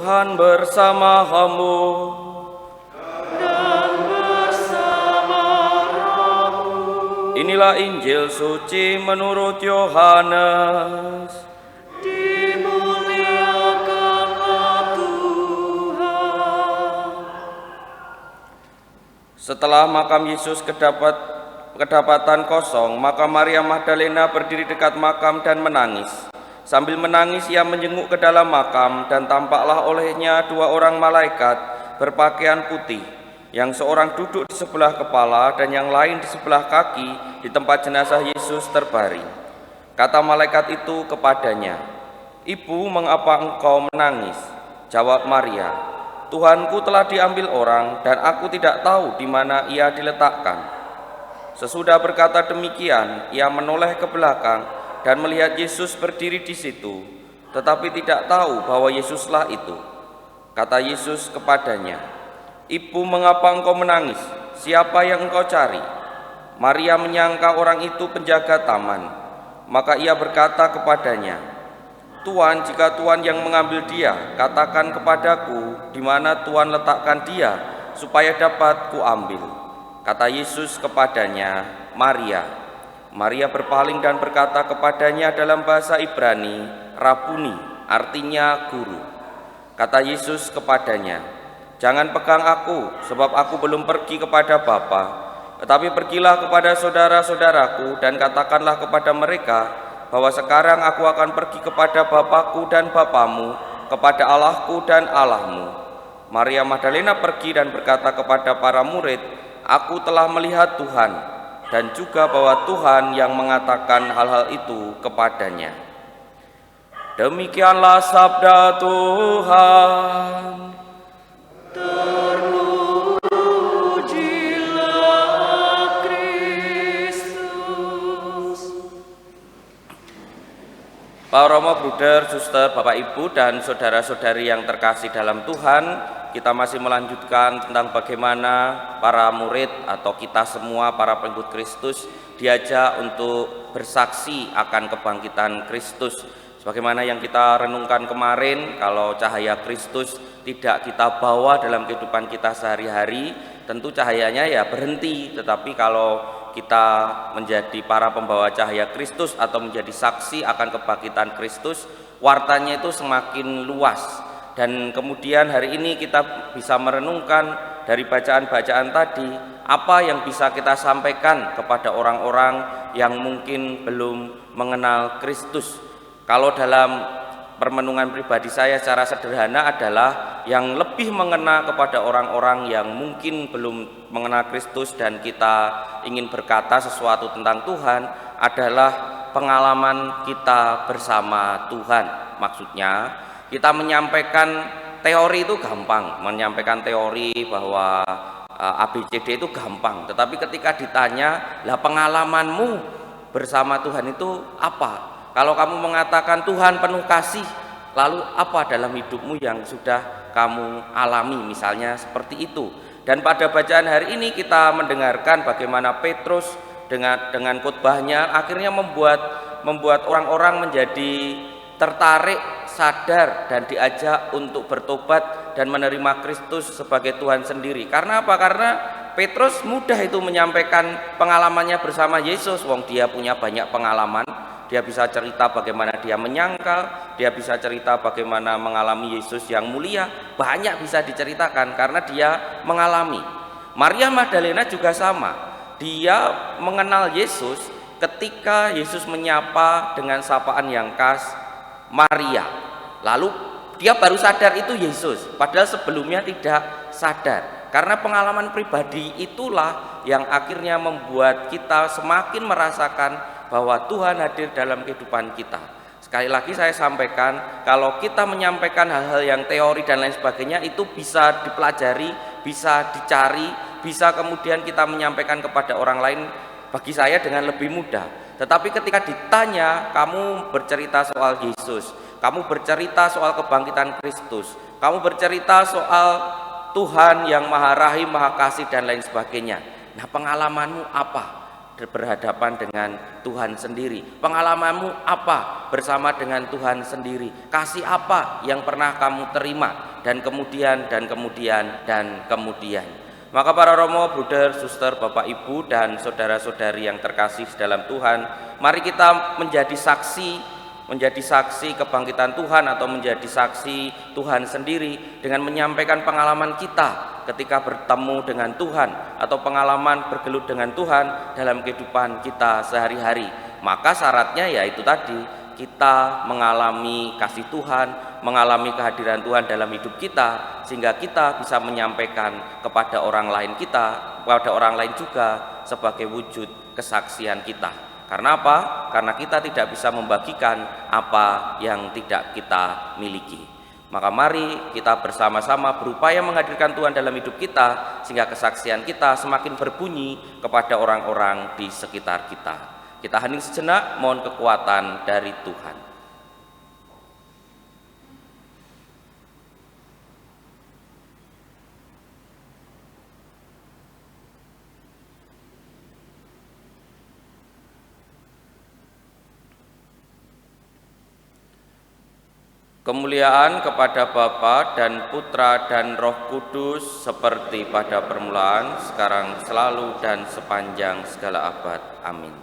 Tuhan bersama-mu. Dan bersama rohmu. Inilah Injil suci menurut Yohanes. Dimuliakanlah Tuhan. Setelah makam Yesus kedapatan kosong, maka Maria Magdalena berdiri dekat makam dan menangis. Sambil menangis ia menjenguk ke dalam makam, dan tampaklah olehnya dua orang malaikat berpakaian putih, yang seorang duduk di sebelah kepala dan yang lain di sebelah kaki di tempat jenazah Yesus terbaring. Kata malaikat itu kepadanya, "Ibu, mengapa engkau menangis?" Jawab Maria, "Tuhanku telah diambil orang dan aku tidak tahu di mana ia diletakkan." Sesudah berkata demikian, ia menoleh ke belakang dan melihat Yesus berdiri di situ, tetapi tidak tahu bahwa Yesuslah itu. Kata Yesus kepadanya, "Ibu, mengapa engkau menangis? Siapa yang engkau cari?" Maria menyangka orang itu penjaga taman. Maka ia berkata kepadanya, "Tuan, jika Tuan yang mengambil dia, katakan kepadaku di mana Tuan letakkan dia, supaya dapat kuambil." Kata Yesus kepadanya, "Maria." Maria berpaling dan berkata kepadanya dalam bahasa Ibrani, "Rabuni," artinya guru. Kata Yesus kepadanya, "Jangan pegang aku, sebab aku belum pergi kepada Bapa. Tetapi pergilah kepada saudara-saudaraku dan katakanlah kepada mereka bahwa sekarang aku akan pergi kepada Bapakku dan Bapamu, kepada Allahku dan Allahmu." Maria Magdalena pergi dan berkata kepada para murid, "Aku telah melihat Tuhan," dan juga bahwa Tuhan yang mengatakan hal-hal itu kepadanya. Demikianlah sabda Tuhan. Terpujilah Kristus. Para Romo, Bruder, Suster, Bapak Ibu dan saudara-saudari yang terkasih dalam Tuhan, kita masih melanjutkan tentang bagaimana para murid atau kita semua para pengikut Kristus diajak untuk bersaksi akan kebangkitan Kristus. Sebagaimana yang kita renungkan kemarin, kalau cahaya Kristus tidak kita bawa dalam kehidupan kita sehari-hari, tentu cahayanya ya berhenti. Tetapi kalau kita menjadi para pembawa cahaya Kristus atau menjadi saksi akan kebangkitan Kristus, wartanya itu semakin luas. Dan kemudian hari ini kita bisa merenungkan dari bacaan-bacaan tadi, apa yang bisa kita sampaikan kepada orang-orang yang mungkin belum mengenal Kristus. Kalau dalam permenungan pribadi saya secara sederhana adalah yang lebih mengena kepada orang-orang yang mungkin belum mengenal Kristus dan kita ingin berkata sesuatu tentang Tuhan adalah pengalaman kita bersama Tuhan. Maksudnya kita menyampaikan teori itu gampang, menyampaikan teori bahwa ABCD itu gampang, tetapi ketika ditanya, "Lah pengalamanmu bersama Tuhan itu apa?" Kalau kamu mengatakan Tuhan penuh kasih, lalu apa dalam hidupmu yang sudah kamu alami, misalnya seperti itu. Dan pada bacaan hari ini kita mendengarkan bagaimana Petrus dengan khotbahnya akhirnya membuat orang-orang menjadi tertarik, sadar dan diajak untuk bertobat dan menerima Kristus sebagai Tuhan sendiri. Karena apa? Karena Petrus mudah itu menyampaikan pengalamannya bersama Yesus. Wong dia punya banyak pengalaman. Dia bisa cerita bagaimana dia menyangkal, dia bisa cerita bagaimana mengalami Yesus yang mulia. Banyak bisa diceritakan karena dia mengalami. Maria Magdalena juga sama. Dia mengenal Yesus ketika Yesus menyapa dengan sapaan yang khas, "Maria." Lalu dia baru sadar itu Yesus, padahal sebelumnya tidak sadar. Karena pengalaman pribadi itulah yang akhirnya membuat kita semakin merasakan bahwa Tuhan hadir dalam kehidupan kita. Sekali lagi saya sampaikan, kalau kita menyampaikan hal-hal yang teori dan lain sebagainya itu bisa dipelajari, bisa dicari, bisa kemudian kita menyampaikan kepada orang lain, bagi saya dengan lebih mudah. Tetapi ketika ditanya, kamu bercerita soal Yesus, kamu bercerita soal kebangkitan Kristus, kamu bercerita soal Tuhan yang Maha Rahim, Maha Kasih dan lain sebagainya. Nah, pengalamanmu apa berhadapan dengan Tuhan sendiri? Pengalamanmu apa bersama dengan Tuhan sendiri? Kasih apa yang pernah kamu terima? dan kemudian, dan kemudian, dan kemudian. Maka para romo, bruder, suster, bapak, ibu, dan saudara-saudari yang terkasih dalam Tuhan, mari kita menjadi saksi kebangkitan Tuhan atau menjadi saksi Tuhan sendiri dengan menyampaikan pengalaman kita ketika bertemu dengan Tuhan atau pengalaman bergelut dengan Tuhan dalam kehidupan kita sehari-hari. Maka syaratnya yaitu tadi, kita mengalami kasih Tuhan, mengalami kehadiran Tuhan dalam hidup kita, sehingga kita bisa menyampaikan kepada orang lain juga sebagai wujud kesaksian kita. Karena apa? Karena kita tidak bisa membagikan apa yang tidak kita miliki. Maka mari kita bersama-sama berupaya menghadirkan Tuhan dalam hidup kita, sehingga kesaksian kita semakin berbunyi kepada orang-orang di sekitar kita. Kita hening sejenak, mohon kekuatan dari Tuhan. Kemuliaan kepada Bapa dan Putra dan Roh Kudus, seperti pada permulaan, sekarang, selalu, dan sepanjang segala abad. Amin.